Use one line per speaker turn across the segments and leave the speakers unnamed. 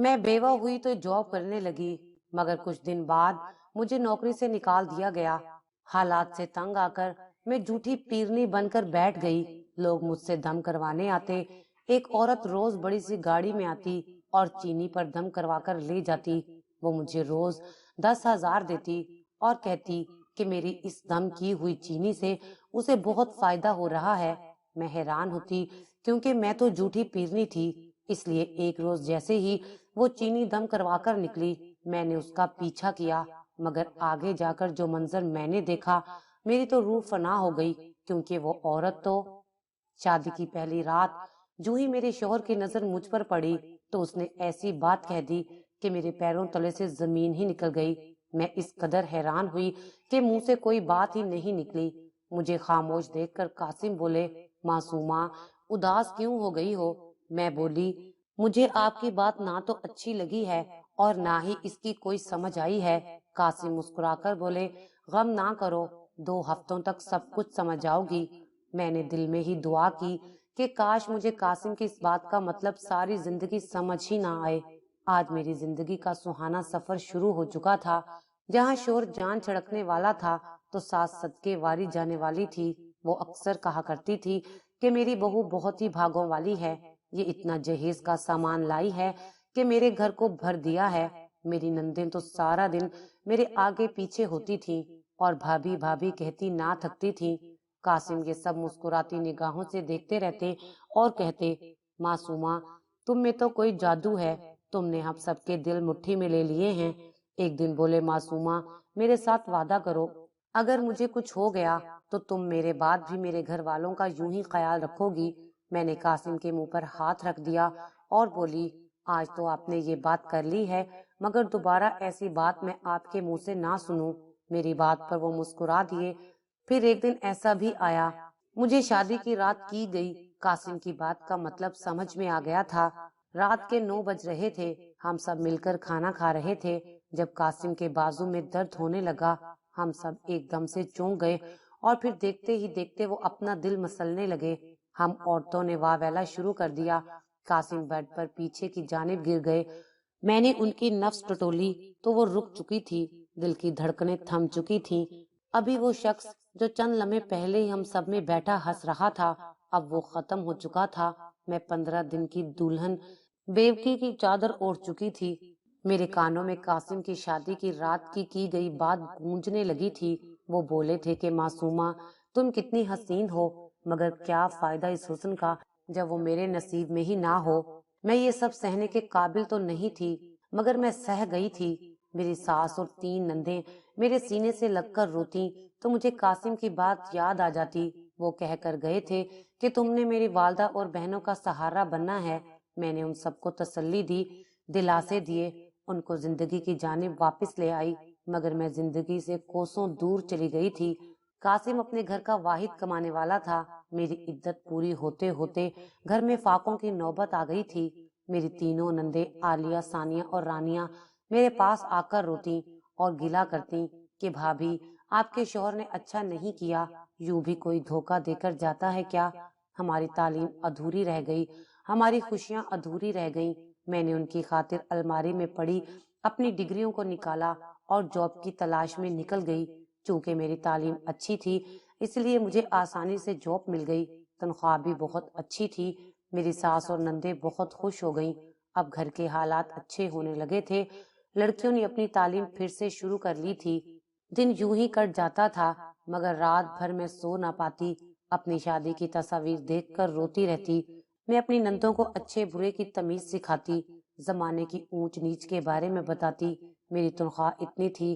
मैं बेवा हुई तो जॉब करने लगी, मगर कुछ दिन बाद मुझे नौकरी से निकाल दिया गया। हालात से तंग आकर मैं झूठी पीरनी बनकर बैठ गई। लोग मुझसे दम करवाने आते। एक औरत रोज बड़ी सी गाड़ी में आती और चीनी पर दम करवा कर ले जाती। वो मुझे रोज 10,000 देती और कहती कि मेरी इस दम की हुई चीनी से उसे बहुत फायदा हो रहा है। मैं हैरान होती, क्योंकि मैं तो झूठी पीरनी थी। इसलिए एक रोज जैसे ही वो चीनी दम करवा कर निकली, मैंने उसका पीछा किया। मगर आगे जाकर जो मंजर मैंने देखा, मेरी तो रूह फना हो गई। क्योंकि वो औरत तो शादी की पहली रात जो ही मेरे शौहर की नजर मुझ पर पड़ी, तो उसने ऐसी बात कह दी कि मेरे पैरों तले से जमीन ही निकल गई। मैं इस कदर हैरान हुई कि मुंह से कोई बात ही नहीं निकली। मुझे खामोश देखकर कासिम बोले, मासूमा, उदास क्यों हो गई हो? मैं बोली, मुझे आपकी बात ना तो अच्छी लगी है और ना ही इसकी कोई समझ आई है। कासिम मुस्कुराकर बोले, गम ना करो, 2 हफ्तों तक सब कुछ समझ जाओगी। मैंने दिल में ही दुआ की कि काश मुझे कासिम की इस बात का मतलब सारी जिंदगी समझ ही ना आए। आज मेरी जिंदगी का सुहाना सफर शुरू हो चुका था। जहाँ शोर जान छिड़कने वाला था, तो सास सदके वारी जाने वाली थी। वो अक्सर कहा करती थी कि मेरी बहू बहुत ही भागों वाली है। ये इतना जहेज का सामान लाई है कि मेरे घर को भर दिया है। मेरी नंदें तो सारा दिन मेरे आगे पीछे होती थी और भाभी भाभी कहती ना थकती थी। कासिम ये सब मुस्कुराती निगाहों से देखते रहते और कहते, मासूमा, तुम में तो कोई जादू है, तुमने हम सबके दिल मुट्ठी में ले लिए हैं। एक दिन बोले, मासूमा, मेरे साथ वादा करो, अगर मुझे कुछ हो गया तो तुम मेरे बाद भी मेरे घर वालों का यूं ही ख्याल रखोगी। मैंने कासिम के मुंह पर हाथ रख दिया और बोली, आज तो आपने ये बात कर ली है, मगर दोबारा ऐसी बात मैं आपके मुंह से ना सुनूं। मेरी बात पर वो मुस्कुरा दिए। फिर एक दिन ऐसा भी आया, मुझे शादी की रात की गई। कासिम की बात का मतलब समझ में आ गया था। रात के 9 बज रहे थे। हम सब मिलकर खाना खा रहे थे। जब कासिम के बाजू में दर्द होने लगा, हम सब एकदम से चौंक गए और फिर देखते ही देखते वो अपना दिल मसलने लगे। हम औरतों ने वाह वाला शुरू कर दिया। कासिम बेड पर पीछे की जानिब गिर गए। मैंने उनकी नफ्स टटोली तो वो रुक चुकी थी। दिल की धड़कनें थम चुकी थीं। अभी वो शख्स जो चंद लम्हे पहले ही हम सब में बैठा हंस रहा था, अब वो खत्म हो चुका था। मैं 15 दिन की दुल्हन बेवकी की चादर ओढ़ चुकी थी। मेरे कानों में कासिम की शादी की रात की गई बात गूंजने लगी थी। वो बोले थे कि मासूमा, तुम कितनी हसीन हो, मगर क्या फायदा इस हुस्न का जब वो मेरे नसीब में ही ना हो। मैं ये सब सहने के काबिल तो नहीं थी, मगर मैं सह गई थी। मेरी सास और 3 नंदें मेरे सीने से लगकर रोती तो मुझे कासिम की बात याद आ जाती। वो कह कर गए थे कि तुमने मेरी वालदा और बहनों का सहारा बनना है। मैंने उन सबको तसल्ली दी, दिलासे दिए, उनको जिंदगी की जानिब वापस ले आई, मगर मैं जिंदगी से कोसों दूर चली गई थी। कासिम अपने घर का वाहिद कमाने वाला था। मेरी इद्दत पूरी होते होते घर में फाकों की नौबत आ गई थी। मेरी तीनों नंदे आलिया, सानिया और रानिया मेरे पास आकर रोती और गिला करती कि भाभी, आपके शौहर ने अच्छा नहीं किया, यूं भी कोई धोखा देकर जाता है क्या? हमारी तालीम अधूरी रह गई, हमारी खुशियां अधूरी रह गईं। मैंने उनकी खातिर अलमारी में पड़ी अपनी डिग्रियों को निकाला और जॉब की तलाश में निकल गई। चूंकि मेरी तालीम अच्छी थी, इसलिए मुझे आसानी से जॉब मिल गई। तनख्वाह भी बहुत अच्छी थी। मेरी सास और नंदे बहुत खुश हो गईं। अब घर के हालात अच्छे होने लगे थे। लड़कियों ने अपनी तालीम फिर से शुरू कर ली थी। दिन यूं ही कट जाता था, मगर रात भर मैं सो ना पाती। अपनी शादी की तस्वीर देखकर रोती रहती। मैं अपनी नंदों को अच्छे बुरे की तमीज सिखाती, जमाने की ऊंच नीच के बारे में बताती। मेरी तनख्वाह इतनी थी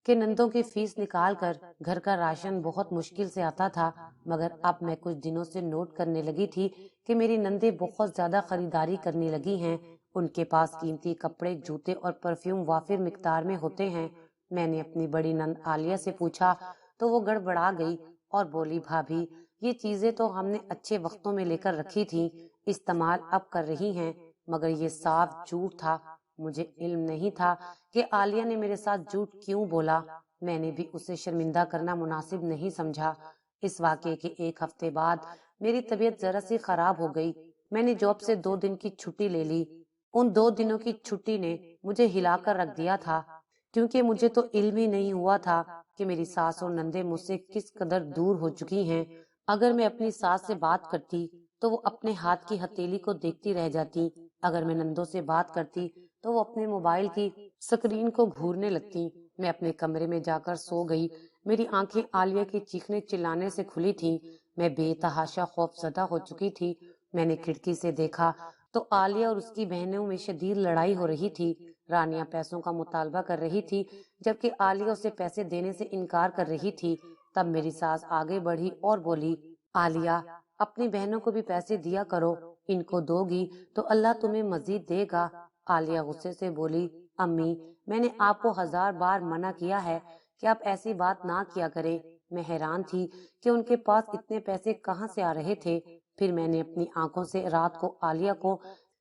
कि नंदों की फीस निकाल कर घर का राशन बहुत मुश्किल से आता था। मगर अब मैं कुछ दिनों से नोट करने लगी थी कि मेरी नंदे बहुत ज्यादा खरीदारी करने लगी हैं। उनके पास कीमती कपड़े, जूते और परफ्यूम वाफिर मिकदार में होते हैं। मैंने अपनी बड़ी नंद आलिया से पूछा तो वो गड़बड़ा गई और बोली, भाभी, ये चीजें तो हमने अच्छे वक्तों में लेकर रखी थी, इस्तेमाल अब कर रही हैं। मगर ये साफ झूठ था। मुझे इल्म नहीं था कि आलिया ने मेरे साथ झूठ क्यों बोला। मैंने भी उसे शर्मिंदा करना मुनासिब नहीं समझा। इस वाकये के 1 हफ्ते बाद मेरी तबीयत जरा सी खराब हो गई। मैंने जॉब से 2 दिन की छुट्टी ले ली। उन 2 दिनों की छुट्टी ने मुझे हिलाकर रख दिया था, क्योंकि मुझे तो इल्म ही नहीं हुआ था कि मेरी सास और नंदे मुझसे किस कदर दूर हो चुकी हैं। अगर मैं अपनी सास से बात करती तो वो अपने हाथ की हथेली को देखती रह जाती। अगर मैं नंदों से बात करती तो वो अपने मोबाइल की स्क्रीन को घूरने लगती। मैं अपने कमरे में जाकर सो गई। मेरी आंखें आलिया की चीखने चिल्लाने से खुली थीं। मैं बेतहाशा खौफजदा हो चुकी थी। मैंने खिड़की से देखा तो आलिया और उसकी बहनों में शदीद लड़ाई हो रही थी। रानिया पैसों का मुतालबा कर रही थी, जबकि आलिया उसे पैसे देने से इनकार कर रही थी। तब मेरी सास आगे बढ़ी और बोली, आलिया, अपनी बहनों को भी पैसे दिया करो, इनको दोगी तो अल्लाह तुम्हें मजीद देगा। आलिया गुस्से से बोली, अम्मी, मैंने आपको 1000 बार मना किया है कि आप ऐसी बात ना किया करें। मैं हैरान थी कि उनके पास इतने पैसे कहाँ से आ रहे थे। फिर मैंने अपनी आंखों से रात को आलिया को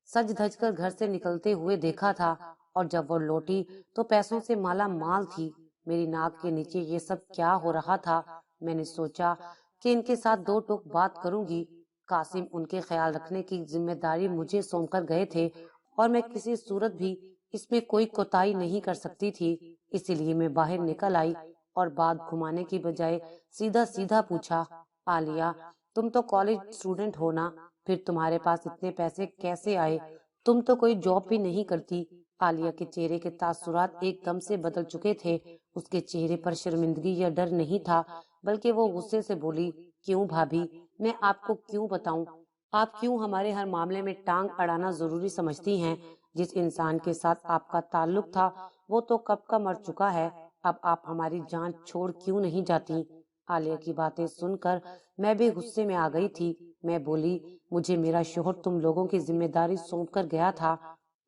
सज धज कर घर से निकलते हुए देखा था, और जब वो लौटी तो पैसों से माला माल थी। मेरी नाक के नीचे ये सब क्या हो रहा था। मैंने सोचा कि इनके साथ दो टूक बात करूंगी। कासिम उनके ख्याल रखने की जिम्मेदारी मुझे सौंप कर गए थे, और मैं किसी सूरत भी इसमें कोई कोताही नहीं कर सकती थी। इसीलिए मैं बाहर निकल आई और बात घुमाने की बजाय सीधा सीधा पूछा, आलिया, तुम तो कॉलेज स्टूडेंट हो ना, फिर तुम्हारे पास इतने पैसे कैसे आए? तुम तो कोई जॉब भी नहीं करती। आलिया के चेहरे के तासुरात एकदम से बदल चुके थे। उसके चेहरे पर शर्मिंदगी या डर नहीं था, बल्कि वो गुस्से से बोली, क्यों भाभी, मैं आपको क्यों बताऊं? आप क्यों हमारे हर मामले में टांग अड़ाना जरूरी समझती हैं? जिस इंसान के साथ आपका ताल्लुक था वो तो कब का मर चुका है। अब आप हमारी जान छोड़ क्यों नहीं जाती? आलिया की बातें सुनकर मैं भी गुस्से में आ गई थी। मैं बोली, मुझे मेरा शोहर तुम लोगों की जिम्मेदारी सौंप कर गया था।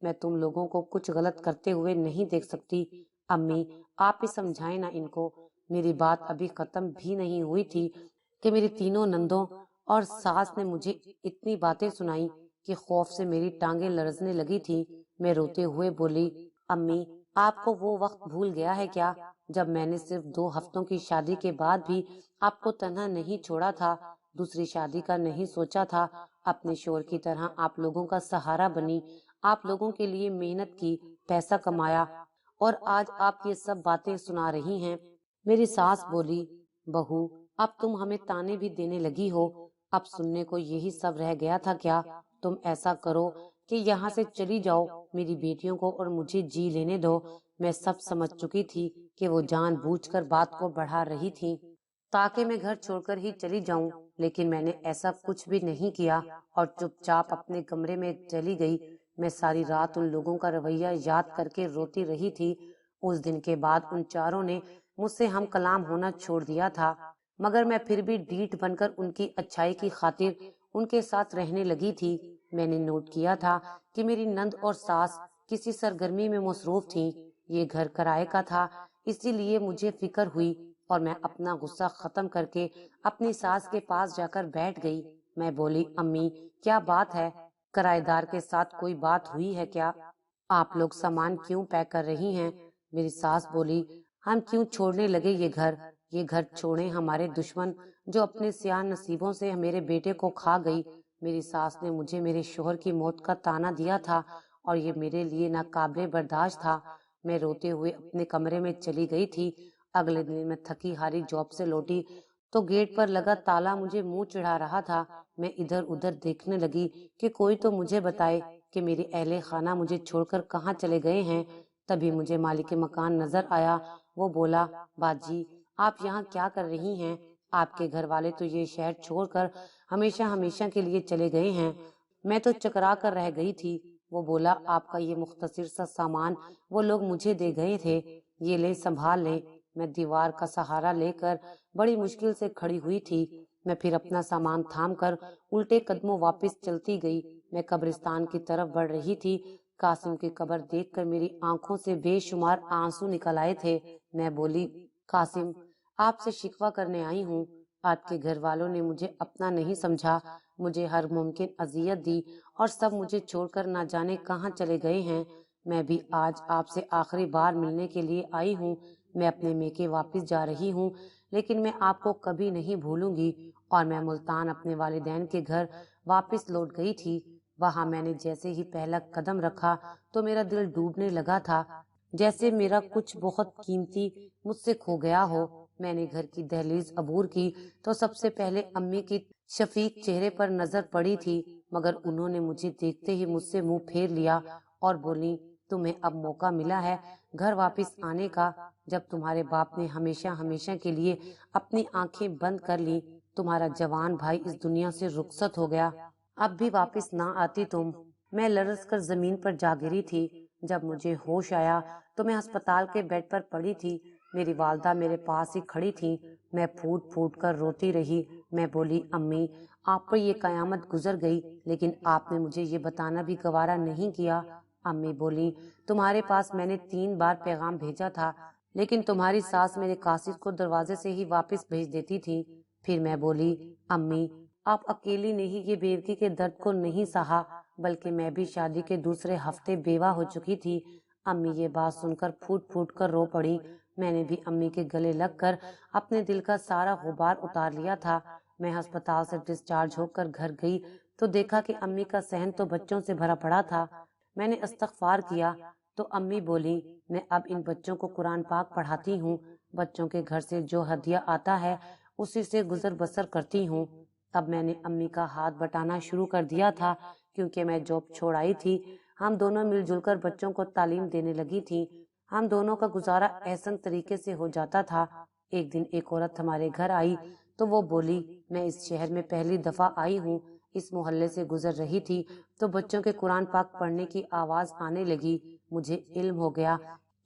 मैं तुम लोगों को कुछ गलत करते हुए नहीं देख सकती। अम्मी, आप ही समझाएं ना इनको। मेरी बात अभी खत्म भी नहीं हुई थी कि मेरी तीनों नंदों और सास ने मुझे इतनी बातें सुनाई कि खौफ से मेरी टांगें लरजने लगी थी। मैं रोते हुए बोली, अम्मी, आपको वो वक्त भूल गया है क्या, जब मैंने सिर्फ 2 हफ्तों की शादी के बाद भी आपको तन्हा नहीं छोड़ा था, दूसरी शादी का नहीं सोचा था, अपने शोहर की तरह आप लोगों का सहारा बनी, आप लोगों के लिए मेहनत की, पैसा कमाया, और आज आप ये सब बातें सुना रही हैं। मेरी सास बोली, बहू, अब तुम हमें ताने भी देने लगी हो। अब सुनने को यही सब रह गया था क्या? तुम ऐसा करो कि यहाँ से चली जाओ, मेरी बेटियों को और मुझे जी लेने दो। मैं सब समझ चुकी थी कि वो जानबूझकर बात को बढ़ा रही थी ताकि मैं घर छोड़कर ही चली जाऊं, लेकिन मैंने ऐसा कुछ भी नहीं किया और चुपचाप अपने कमरे में चली गई। मैं सारी रात उन लोगों का रवैया याद करके रोती रही थी। उस दिन के बाद उन चारों ने मुझसे हम कलाम होना छोड़ दिया था, मगर मैं फिर भी डीठ बनकर उनकी अच्छाई की खातिर उनके साथ रहने लगी थी। मैंने नोट किया था कि मेरी नंद और सास किसी सरगर्मी में मसरूफ थीं। ये घर किराए का था, इसीलिए मुझे फिक्र हुई और मैं अपना गुस्सा खत्म करके अपनी सास के पास जाकर बैठ गई। मैं बोली, अम्मी, क्या बात है? किराएदार के साथ कोई बात हुई है क्या? आप लोग सामान क्यों पैक कर रही हैं? मेरी सास बोली, हम क्यों छोड़ने लगे ये घर? ये घर छोड़े हमारे दुश्मन जो अपने सियाह नसीबों से मेरे बेटे को खा गई। मेरी सास ने मुझे मेरे शोहर की मौत का ताना दिया था और ये मेरे लिए नाकाबिले बर्दाश्त था। मैं रोते हुए अपने कमरे में चली गई थी। अगले दिन मैं थकी हारी जॉब से लौटी तो गेट पर लगा ताला मुझे मुंह चिढ़ा रहा था। मैं इधर उधर देखने लगी कि कोई तो मुझे बताए कि मेरे अहले खाना मुझे छोड़कर कहाँ चले गए हैं। तभी मुझे मालिक मकान नजर आया। वो बोला, बाजी, आप यहाँ क्या कर रही हैं? आपके घर वाले तो ये शहर छोड़कर हमेशा हमेशा के लिए चले गए हैं। मैं तो चकरा कर रह गई थी। वो बोला, आपका ये मुख्तसर सा सामान वो लोग मुझे दे गए थे, ये ले संभाल लें। मैं दीवार का सहारा लेकर बड़ी मुश्किल से खड़ी हुई थी। मैं फिर अपना सामान थाम कर उल्टे कदमों वापस चलती गई। मैं कब्रिस्तान की तरफ बढ़ रही थी। कासिम की कब्र देखकर मेरी आंखों से बेशुमार आंसू निकल आए थे। मैं बोली, कासिम, आपसे शिकवा करने आई हूँ। आपके घर वालों ने मुझे अपना नहीं समझा, मुझे हर मुमकिन अजियत दी और सब मुझे छोड़कर ना जाने कहाँ चले गए हैं। मैं भी आज आपसे आखिरी बार मिलने के लिए आई हूँ। मैं अपने मेके वापस जा रही हूँ, लेकिन मैं आपको कभी नहीं भूलूंगी। और मैं मुल्तान अपने वालिदैन के घर वापस लौट गई थी। وہاں میں نے جیسے ہی پہلا قدم رکھا تو میرا دل ڈوبنے لگا تھا، جیسے میرا کچھ بہت قیمتی مجھ سے کھو گیا ہو۔ میں نے گھر کی دہلیز عبور کی تو سب سے پہلے امی کی شفیق چہرے پر نظر پڑی تھی، مگر انہوں نے مجھے دیکھتے ہی مجھ سے منہ پھیر لیا اور بولی، تمہیں اب موقع ملا ہے گھر واپس آنے کا، جب تمہارے باپ نے ہمیشہ ہمیشہ کے لیے اپنی آنکھیں بند کر لی، تمہارا جوان بھائی اس دنیا سے رخصت ہو گیا، اب بھی واپس نہ آتی تم۔ میں لرز کر زمین پر جا گری تھی۔ جب مجھے ہوش آیا تو میں ہسپتال کے بیڈ پر پڑی تھی، میری والدہ میرے پاس ہی کھڑی تھی، میں پھوٹ پھوٹ کر روتی رہی۔ میں بولی، امی آپ پر یہ قیامت گزر گئی، لیکن آپ نے مجھے یہ بتانا بھی گوارا نہیں کیا۔ امی بولی، تمہارے پاس میں نے 3 بار پیغام بھیجا تھا، لیکن تمہاری ساس میرے قاصد کو دروازے سے ہی واپس بھیج دیتی تھی۔ پھر میں بولی، امی آپ اکیلی نے ہی یہ بیوگی کے درد کو نہیں سہا، بلکہ میں بھی شادی کے دوسرے ہفتے بیوہ ہو چکی تھی۔ امی یہ بات سن کر پھوٹ پھوٹ کر رو پڑی۔ میں نے بھی امی کے گلے لگ کر اپنے دل کا سارا غبار اتار لیا تھا۔ میں ہسپتال سے ڈسچارج ہو کر گھر گئی تو دیکھا کہ امی کا صحن تو بچوں سے بھرا پڑا تھا۔ میں نے استغفار کیا تو امی بولی، میں اب ان بچوں کو قرآن پاک پڑھاتی ہوں، بچوں کے گھر سے جو ہدیہ آتا ہے اسی سے گزر بسر کرتی ہوں۔ اب میں نے امی کا ہاتھ بٹانا شروع کر دیا تھا، کیونکہ میں جاب چھوڑ آئی تھی۔ ہم دونوں مل جل کر بچوں کو تعلیم دینے لگی تھی۔ ہم دونوں کا گزارا احسن طریقے سے ہو جاتا تھا۔ ایک دن ایک عورت ہمارے گھر آئی تو وہ بولی، میں اس شہر میں پہلی دفعہ آئی ہوں، اس محلے سے گزر رہی تھی تو بچوں کے قرآن پاک پڑھنے کی آواز آنے لگی۔ مجھے علم ہو گیا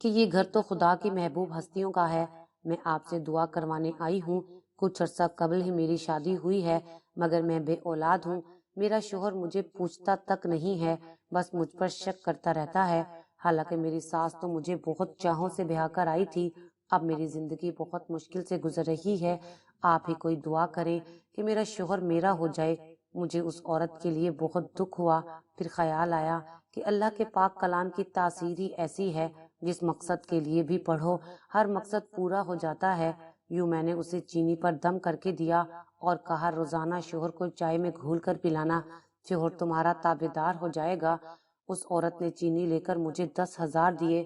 کہ یہ گھر تو خدا کی محبوب ہستیوں کا ہے۔ میں آپ سے دعا کروانے آئی ہوں۔ کچھ عرصہ قبل ہی میری شادی ہوئی ہے، مگر میں بے اولاد ہوں۔ میرا شوہر مجھے پوچھتا تک نہیں ہے، بس مجھ پر شک کرتا رہتا ہے، حالانکہ میری ساس تو مجھے بہت چاہوں سے بیاہ کر آئی تھی۔ اب میری زندگی بہت مشکل سے گزر رہی ہے، آپ ہی کوئی دعا کریں کہ میرا شوہر میرا ہو جائے۔ مجھے اس عورت کے لیے بہت دکھ ہوا، پھر خیال آیا کہ اللہ کے پاک کلام کی تاثیر ہی ایسی ہے، جس مقصد کے لیے بھی پڑھو ہر مقصد پورا ہو جاتا ہے۔ یوں میں نے اسے چینی پر دم کر کے دیا اور کہا، روزانہ شوہر کو چائے میں گھول کر پلانا، شوہر تمہارا تابعدار ہو جائے گا۔ اس عورت نے چینی لے کر مجھے 10,000 دیے۔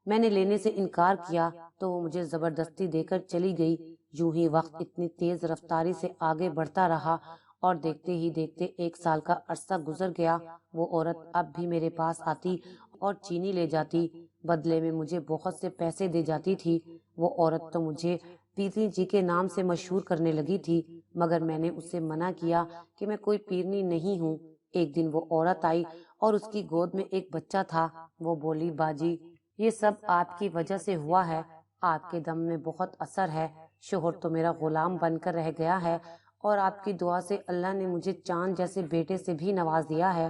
میں نے لینے سے انکار کیا تو وہ مجھے زبردستی دے کر چلی گئی۔ یوں ہی وقت اتنی تیز رفتاری سے آگے بڑھتا رہا اور دیکھتے ہی دیکھتے 1 سال کا عرصہ گزر گیا۔ وہ عورت اب بھی میرے پاس آتی اور چینی لے جاتی، بدلے میں مجھے بہت سے پیسے دے جاتی تھی۔ وہ عورت تو مجھے پیرنی جی کے نام سے مشہور کرنے لگی تھی، مگر میں نے اسے منع کیا کہ میں کوئی پیرنی نہیں ہوں۔ ایک دن وہ عورت آئی اور اس کی گود میں ایک بچہ تھا۔ وہ بولی، باجی یہ سب آپ کی وجہ سے ہوا ہے، آپ کے دم میں بہت اثر ہے، شوہر تو میرا غلام بن کر رہ گیا ہے اور آپ کی دعا سے اللہ نے مجھے چاند جیسے بیٹے سے بھی نواز دیا ہے،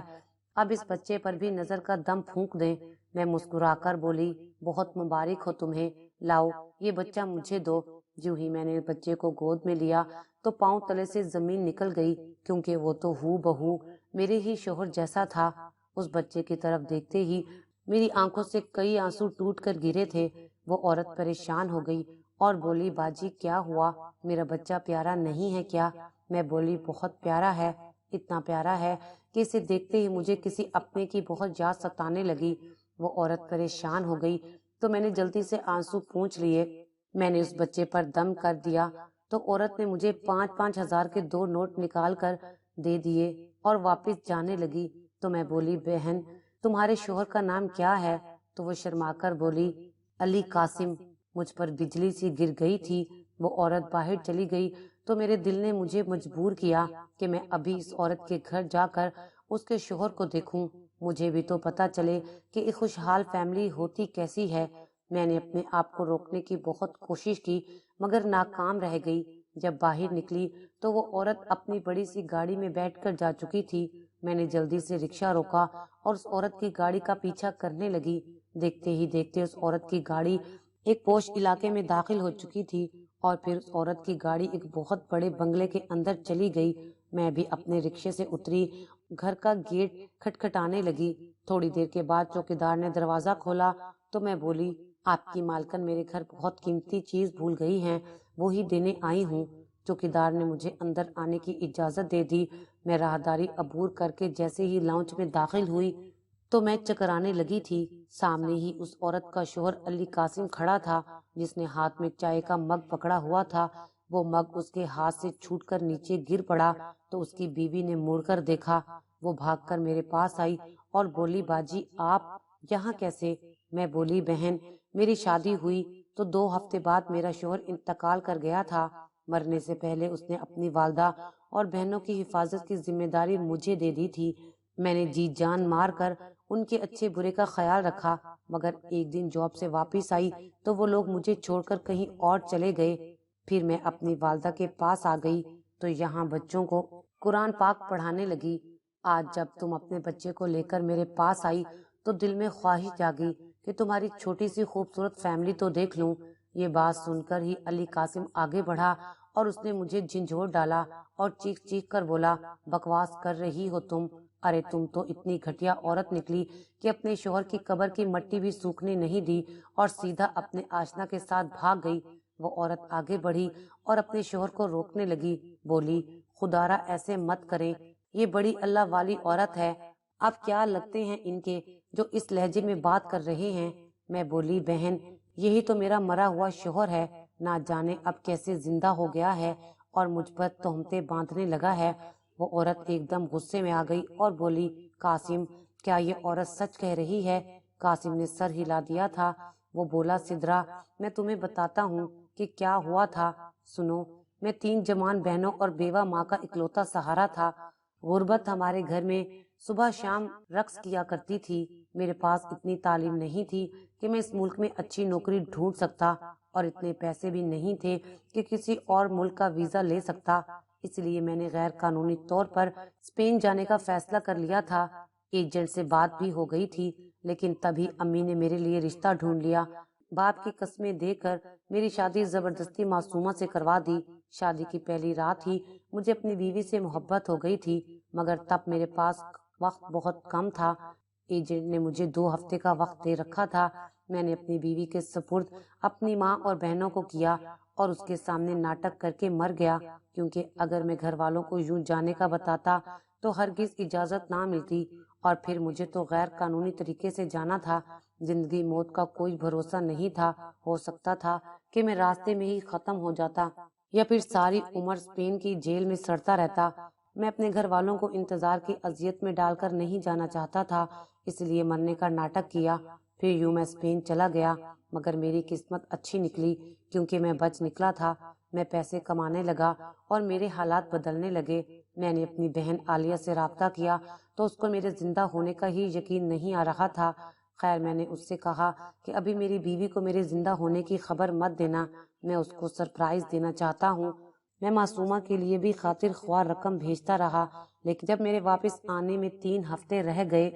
اب اس بچے پر بھی نظر کا دم پھونک دیں۔ میں مسکرا کر بولی، بہت مبارک ہو تمہیں، لاؤ یہ بچہ مجھے دو۔ یوں ہی میں نے بچے کو گود میں لیا تو پاؤں تلے سے زمین نکل گئی، کیونکہ وہ تو ہو بہو میرے ہی شوہر جیسا تھا۔ اس بچے کی طرف دیکھتے ہی میری آنکھوں سے کئی آنسو ٹوٹ کر گرے تھے۔ وہ عورت پریشان ہو گئی اور بولی، باجی کیا ہوا، میرا بچہ پیارا نہیں ہے کیا؟ میں بولی، بہت پیارا ہے، اتنا پیارا ہے کہ اسے دیکھتے ہی مجھے کسی اپنے کی بہت یاد ستانے لگی۔ وہ عورت پریشان ہو گئی تو میں نے جلدی سے آنسو پونچھ لیے۔ میں نے اس بچے پر دم کر دیا تو عورت نے مجھے 5-5 ہزار کے 2 نوٹ نکال کر دے دیے اور واپس جانے لگی۔ تو میں بولی، بہن تمہارے شوہر کا نام کیا ہے؟ تو وہ شرما کر بولی، علی قاسم۔ مجھ پر بجلی سی گر گئی تھی۔ وہ عورت باہر چلی گئی تو میرے دل نے مجھے مجبور کیا کہ میں ابھی اس عورت کے گھر جا کر اس کے شوہر کو دیکھوں، مجھے بھی تو پتا چلے کہ ایک خوشحال فیملی ہوتی کیسی ہے۔ میں نے اپنے آپ کو روکنے کی بہت کوشش کی، مگر ناکام رہ گئی۔ جب باہر نکلی تو وہ عورت اپنی بڑی سی گاڑی میں بیٹھ کر جا چکی تھی۔ میں نے جلدی سے رکشہ روکا اور اس عورت کی گاڑی کا پیچھا کرنے لگی۔ دیکھتے ہی دیکھتے اس عورت کی گاڑی ایک پوش علاقے میں داخل ہو چکی تھی اور پھر اس عورت کی گاڑی ایک بہت بڑے بنگلے کے اندر چلی گئی۔ میں بھی اپنے رکشے سے اتری، گھر کا گیٹ کھٹکھٹانے لگی۔ تھوڑی دیر کے بعد چوکیدار نے دروازہ کھولا تو میں بولی، آپ کی مالکن میرے گھر بہت قیمتی چیز بھول گئی ہیں، وہی دینے آئی ہوں۔ चौकीदार ने मुझे अंदर आने की इजाजत दे दी। मैं राहदारी अबूर करके जैसे ही लाउंज में दाखिल हुई तो मैं चकराने लगी थी। सामने ही उस औरत का शोहर अली कासिम खड़ा था, जिसने हाथ में चाय का मग पकड़ा हुआ था। वो मग उसके हाथ से छूटकर नीचे गिर पड़ा तो उसकी बीवी ने मुड़कर देखा। वो भागकर मेरे पास आई और बोली, बाजी आप यहाँ कैसे? मैं बोली, बहन मेरी शादी हुई तो 2 हफ्ते बाद मेरा शोहर इंतकाल कर गया था। मरने से पहले उसने अपनी वालदा और बहनों की हिफाजत की जिम्मेदारी मुझे दे दी थी। मैंने जी जान मार कर उनके अच्छे बुरे का ख्याल रखा, मगर एक दिन जॉब से वापस आई तो वो लोग मुझे छोड़कर कहीं और चले गए। फिर मैं अपनी वालदा के पास आ गई तो यहाँ बच्चों को कुरान पाक पढ़ाने लगी। आज जब तुम अपने बच्चे को लेकर मेरे पास आई तो दिल में ख्वाहिश जागी कि तुम्हारी छोटी सी खूबसूरत फैमिली तो देख लूं। ये बात सुनकर ही अली कासिम आगे बढ़ा और उसने मुझे झंझोड़ डाला और चीख चीख कर बोला, बकवास कर रही हो तुम? अरे तुम तो इतनी घटिया औरत निकली कि अपने शोहर की कब्र की मट्टी भी सूखने नहीं दी और सीधा अपने आशना के साथ भाग गई। वो औरत आगे बढ़ी और अपने शोहर को रोकने लगी। बोली, खुदारा ऐसे मत करें, ये बड़ी अल्लाह वाली औरत है। आप क्या लगते हैं इनके जो इस लहजे में बात कर रहे हैं? मैं बोली, बहन यही तो मेरा मरा हुआ शोहर है, ना जाने अब कैसे जिंदा हो गया है और मुझ पर तोहमतें बांधने लगा है। वो औरत एकदम गुस्से में आ गई और बोली, कासिम क्या ये औरत सच कह रही है? कासिम ने सर हिला दिया था। वो बोला, सिद्रा मैं तुम्हें बताता हूँ कि क्या हुआ था। सुनो, मैं 3 जवान बहनों और बेवा माँ का इकलौता सहारा था। गुर्बत हमारे घर में सुबह शाम रक्स किया करती थी। मेरे पास इतनी तालीम नहीं थी कि मैं इस मुल्क में अच्छी नौकरी ढूंढ सकता और इतने पैसे भी नहीं थे कि किसी और मुल्क का वीजा ले सकता। इसलिए मैंने गैर कानूनी तौर पर स्पेन जाने का फैसला कर लिया था। एजेंट से बात भी हो गई थी, लेकिन तभी अम्मी ने मेरे लिए रिश्ता ढूंढ लिया। बाप की कस्में देकर मेरी शादी जबरदस्ती मासूमा से करवा दी। शादी की पहली रात ही मुझे अपनी बीवी से मोहब्बत हो गई थी, मगर तब मेरे पास वक्त बहुत कम था। एजेंट ने मुझे 2 हफ्ते का वक्त दे रखा था। मैंने अपनी बीवी के सपुर्द अपनी माँ और बहनों को किया और उसके सामने नाटक करके मर गया, क्योंकि अगर मैं घर वालों को यूं जाने का बताता तो हरगिज इजाजत ना मिलती और फिर मुझे तो गैर कानूनी तरीके से जाना था। जिंदगी मौत का कोई भरोसा नहीं था। हो सकता था कि मैं रास्ते में ही खत्म हो जाता या फिर सारी उम्र स्पेन की जेल में सड़ता रहता। मैं अपने घर वालों को इंतजार की अजियत में डालकर नहीं जाना चाहता था, इसलिए मरने का नाटक किया। फिर यूं मैं स्पेन चला गया, मगर मेरी किस्मत अच्छी निकली क्योंकि मैं बच निकला था। मैं पैसे कमाने लगा और मेरे हालात बदलने लगे। मैंने अपनी बहन आलिया से राब्ता किया तो उसको मेरे जिंदा होने का ही यकीन नहीं आ रहा था। खैर मैंने उससे कहा कि अभी मेरी बीवी को मेरे जिंदा होने की खबर मत देना, मैं उसको सरप्राइज देना चाहता हूँ। मैं मासूमा के लिए भी खातिर ख्वाह रकम भेजता रहा, लेकिन जब मेरे वापस आने में 3 हफ्ते रह गए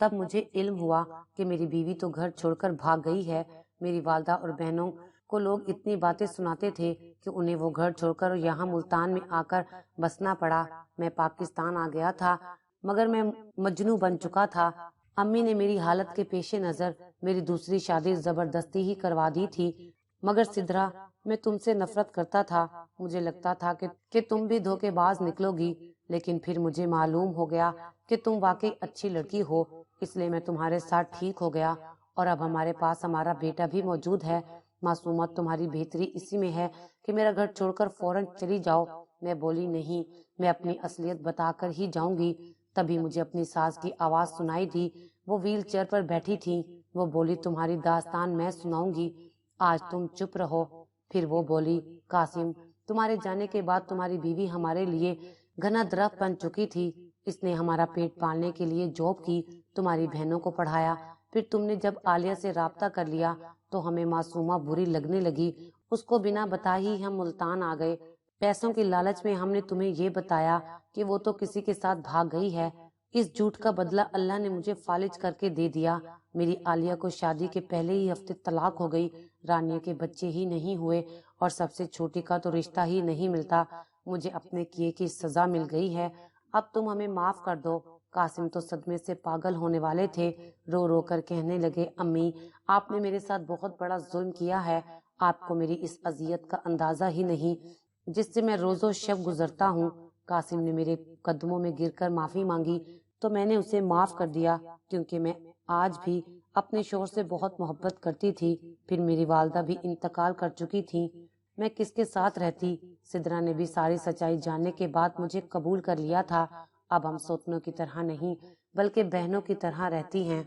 तब मुझे इल्म हुआ कि मेरी बीवी तो घर छोड़कर भाग गई है। मेरी वालदा और बहनों को लोग इतनी बातें सुनाते थे कि उन्हें वो घर छोड़कर यहाँ मुल्तान में आकर बसना पड़ा। मैं पाकिस्तान आ गया था, मगर मैं मजनू बन चुका था। अम्मी ने मेरी हालत के पेशे नजर मेरी दूसरी शादी जबरदस्ती ही करवा दी थी। मगर सिद्रा, मैं तुमसे नफरत करता था। मुझे लगता था कि तुम भी धोखेबाज निकलोगी, लेकिन फिर मुझे मालूम हो गया कि तुम वाकई अच्छी लड़की हो, इसलिए मैं तुम्हारे साथ ठीक हो गया और अब हमारे पास हमारा बेटा भी मौजूद है। मासूमा, तुम्हारी बेहतरी इसी में है कि मेरा घर छोड़कर फौरन चली जाओ। मैं बोली, नहीं, मैं अपनी असलियत बताकर ही जाऊंगी। तभी मुझे अपनी सास की आवाज सुनाई दी। वो व्हील चेयर पर बैठी थी। वो बोली, तुम्हारी दास्तान मैं सुनाऊंगी, आज तुम चुप रहो। फिर वो बोली, कासिम, तुम्हारे जाने के बाद तुम्हारी बीवी हमारे लिए घना दरख्त बन चुकी थी। इसने हमारा पेट पालने के लिए जॉब की, तुम्हारी बहनों को पढ़ाया। फिर तुमने जब आलिया से राब्ता कर लिया तो हमें मासूमा बुरी लगने लगी। उसको बिना बताए ही हम मुल्तान आ गए। पैसों की लालच में हमने तुम्हें ये बताया कि वो तो किसी के साथ भाग गई है। इस झूठ का बदला अल्लाह ने मुझे फालिज करके दे दिया। मेरी आलिया को शादी के पहले ही हफ्ते तलाक हो गई। रानिया के बच्चे ही नहीं हुए और सबसे छोटी का तो रिश्ता ही नहीं मिलता। मुझे अपने किए की सजा मिल गई है। अब तुम हमें माफ कर दो। कासिम तो सदमे से पागल होने वाले थे। रो रो कर कहने लगे, अम्मी, आपने मेरे साथ बहुत बड़ा जुल्म किया है। आपको मेरी इस अजियत का अंदाजा ही नहीं। جس سے میں روزو شب گزرتا ہوں۔ قاسم نے میرے قدموں میں گر کر معافی مانگی تو میں نے اسے معاف کر دیا، کیونکہ میں آج بھی اپنے شوہر سے بہت محبت کرتی تھی۔ پھر میری والدہ بھی انتقال کر چکی تھی، میں کس کے ساتھ رہتی؟ سدرا نے بھی ساری سچائی جاننے کے بعد مجھے قبول کر لیا تھا۔ اب ہم سوتنوں کی طرح نہیں بلکہ بہنوں کی طرح رہتی ہیں۔